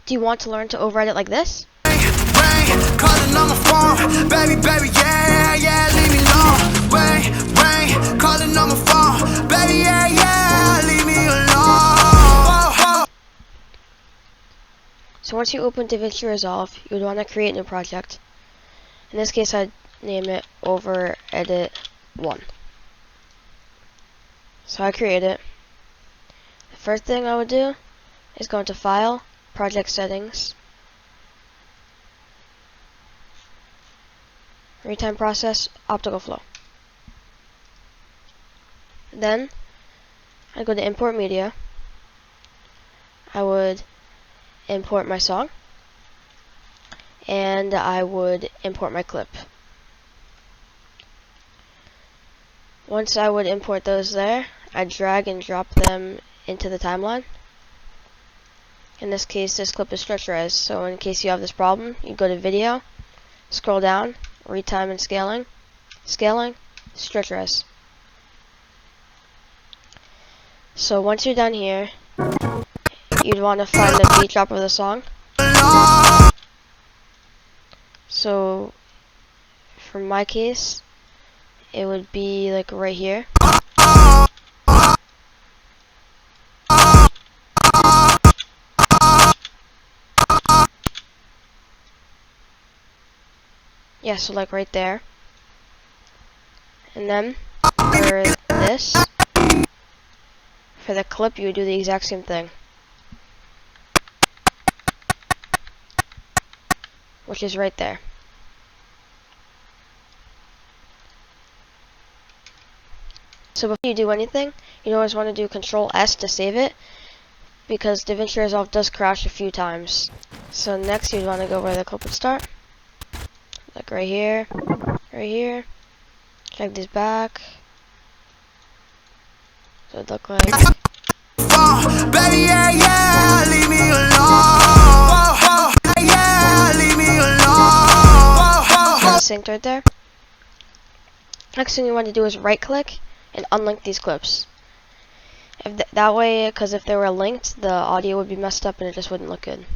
Do you want to learn to overedit like this? Calling on my phone, baby, baby, yeah, yeah, leave me alone. Rain, calling on my phone, baby, yeah, yeah, leave me alone. So once you open Davinci Resolve, you would want to create a new project. In this case, I'd name it OVEREDIT 1. So I create it. The first thing I would do is go into File, Project Settings, Retime Process, Optical Flow. Then I go to Import Media. I would import my song, and I would import my clip. Once I would import those there, I'd drag and drop them into the timeline. In this case, this clip is stretch res, so in case you have this problem, you go to Video, scroll down, Retime and Scaling, stretch res. So once you're done here, you'd want to find the beat drop of the song. So for my case, it would be like right here. Yeah, so like right there. And then for this, for the clip, you would do the exact same thing, which is right there. So before you do anything, you always want to do Control S to save it, because Davinci Resolve does crash a few times. So next you'd want to go where the clip would start. Like right here, drag these back. So it'd look like Baby, yeah, yeah, leave me alone. Yeah, leave me alone. synced right there. Next thing you want to do is right click and unlink these clips. If that way, because if they were linked, the audio would be messed up and it just wouldn't look good.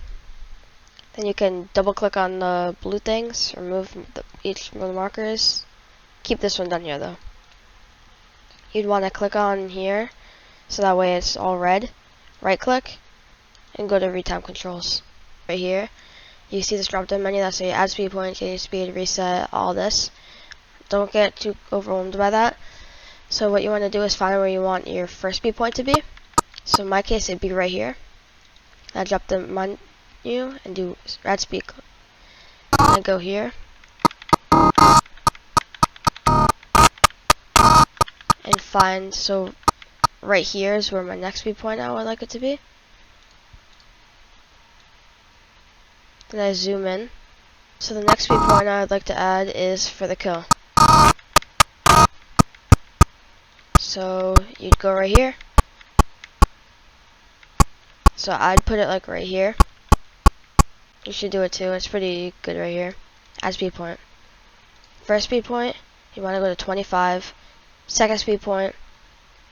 Then you can double click on the blue things, remove each of the markers. Keep this one down here though. You'd want to click on here, so that way it's all red. Right click, and go to Retime Controls. Right here, you see this drop down menu that says Add Speed Point, Change Speed, Reset, all this. Don't get too overwhelmed by that. So what you want to do is find where you want your first speed point to be. So in my case, it'd be right here. I drop the menu and do add speed. And go here. And find, so right here is where my next speed point I would like it to be. Then I zoom in. So the next speed point I would like to add is for the kill. So you'd go right here. So I'd put it like right here. You should do it too, it's pretty good right here. Add speed point. First speed point, you want to go to 25. Second speed point,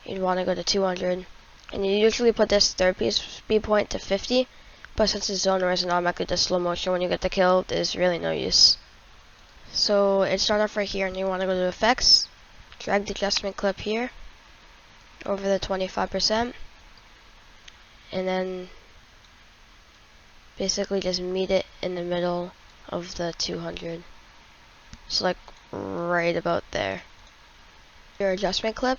you'd want to go to 200. And you usually put this third speed point to 50, but since it's zone res and automatically does slow motion when you get the kill, there's really no use. So it starts off right here, and you want to go to effects, drag the adjustment clip here over the 25%, and then basically just meet it in the middle of the 200. So like right about there. Your adjustment clip,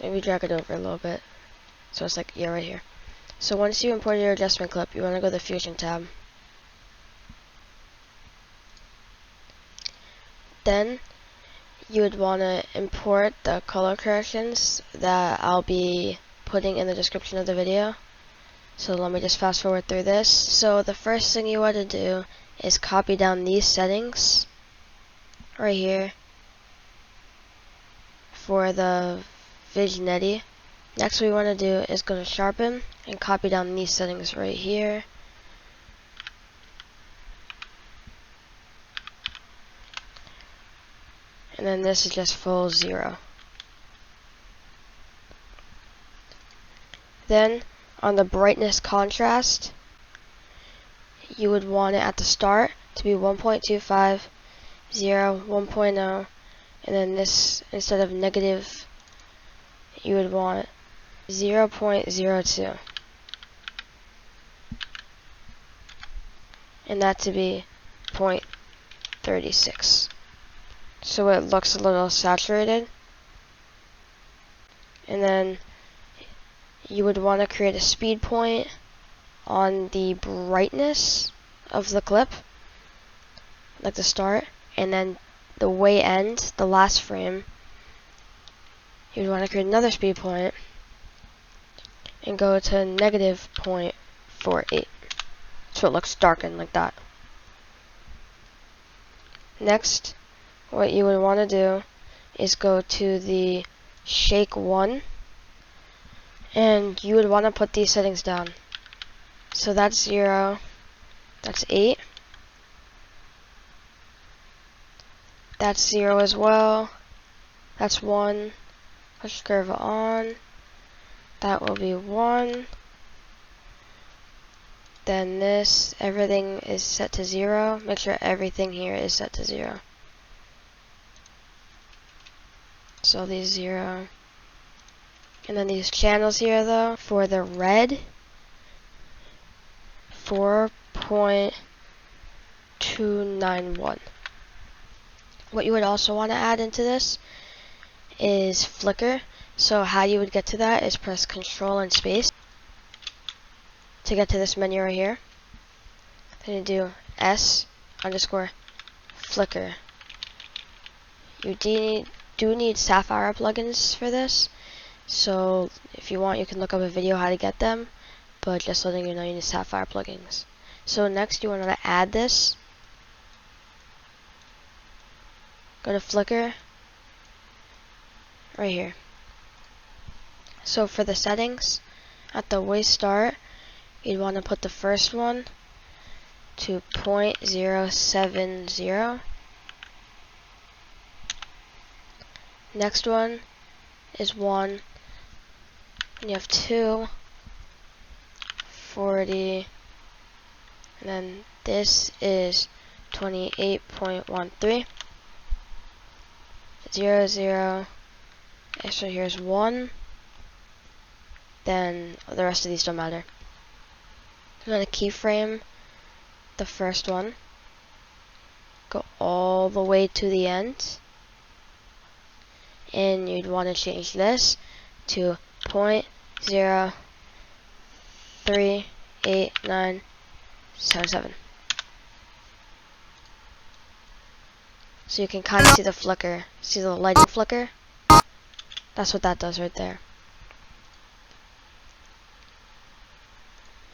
maybe drag it over a little bit so it's like, yeah, right here. So once you import your adjustment clip, you want to go to the Fusion tab. Then you would want to import the color corrections that I'll be putting in the description of the video. So let me just fast forward through this. So the first thing you want to do is copy down these settings right here for the Vignette. Next what we want to do is go to Sharpen and copy down these settings right here. And then this is just full 0. Then on the brightness contrast, you would want it at the start to be 1.25, 0, 1.0, and then this, instead of negative, you would want 0.02. And that to be 0.36. So it looks a little saturated. And then you would want to create a speed point on the brightness of the clip, like the start, and then the way end, the last frame, you'd want to create another speed point and go to negative 0.48. So it looks darkened like that. Next, what you would want to do is go to the shake 1, and you would want to put these settings down. So that's 0, that's 8, that's 0 as well, that's 1, push curve on, that will be 1, then this, everything is set to 0, make sure everything here is set to 0. So these 0, and then these channels here though, for the red, 4.291. What you would also want to add into this is flickr. So how you would get to that is press Control and space to get to this menu right here. Then you do s_flickr. You do need Sapphire Plugins for this. So if you want, you can look up a video how to get them. But just letting you know, you need Sapphire Plugins. So next you want to add this. Go to flickr. Right here. So for the settings, at the way start, you'd want to put the first one to 0.070. Next one is 1. And you have 2, 40, and then this is 28.13. 0, 0. So here's 1. Then the rest of these don't matter. I'm going to keyframe the first one. Go all the way to the end. And you'd want to change this to 0.038977. So you can kind of see the flicker. See the lighting flicker? That's what that does right there.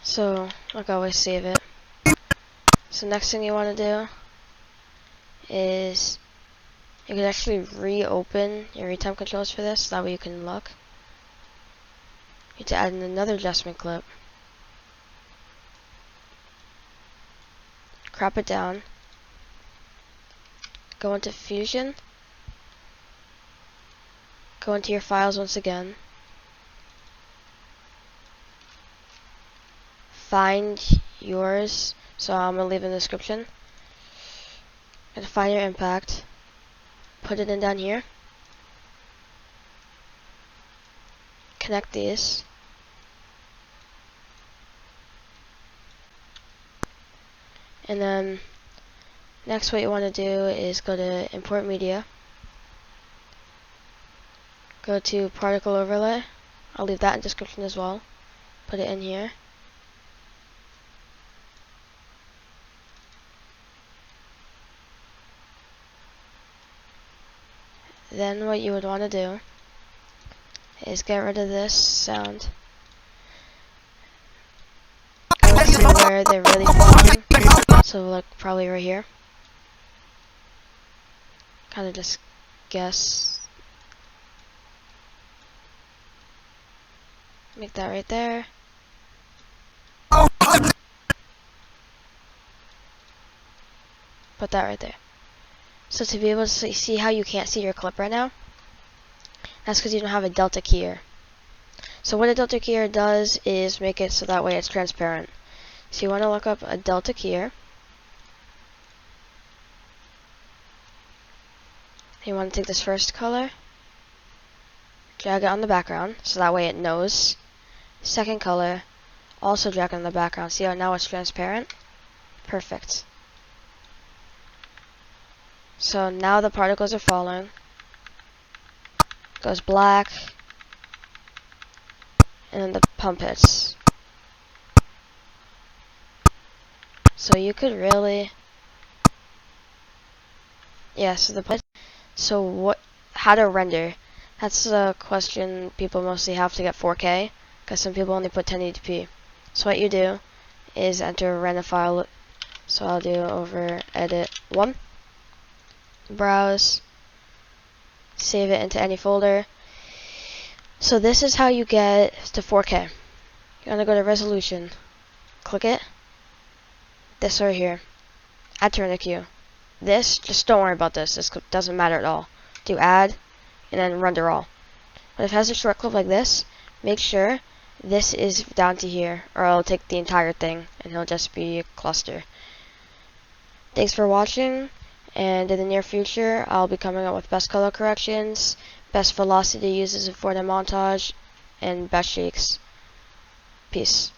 So, like always, save it. So next thing you want to do is you can actually reopen your retime controls for this. That way you can look. You need to add in another adjustment clip. Crop it down. Go into Fusion. Go into your files once again. Find yours. So I'm going to leave in the description. And find your impact. Put it in down here. Connect these. And then next what you want to do is go to Import Media. Go to Particle Overlay. I'll leave that in description as well. Put it in here. Then what you would want to do is get rid of this sound. Go to where they're really falling. So like probably right here. Kind of just guess. Make that right there. Put that right there. So to be able to see how you can't see your clip right now, that's because you don't have a delta key here. So what a delta keyer does is make it so that way it's transparent. So you want to look up a delta keyer. You want to take this first color, drag it on the background, so that way it knows. Second color, also drag it on the background. See how now it's transparent? Perfect. So now the particles are falling. Goes black, and then the pump hits. So you could really, how to render? That's a question people mostly have to get 4K, because some people only put 1080p. So what you do is enter a render file. So I'll do OVEREDIT 1, browse, save it into any folder. So this is how you get to 4K. You're gonna go to resolution, click it, this right here, add to render queue. This, just don't worry about this. This doesn't matter at all. Do add, and then render all. But if it has a short clip like this, make sure this is down to here, or it'll take the entire thing, and it'll just be a cluster. Thanks for watching, and in the near future, I'll be coming up with best color corrections, best velocity uses in Fortnite montage, and best shakes. Peace.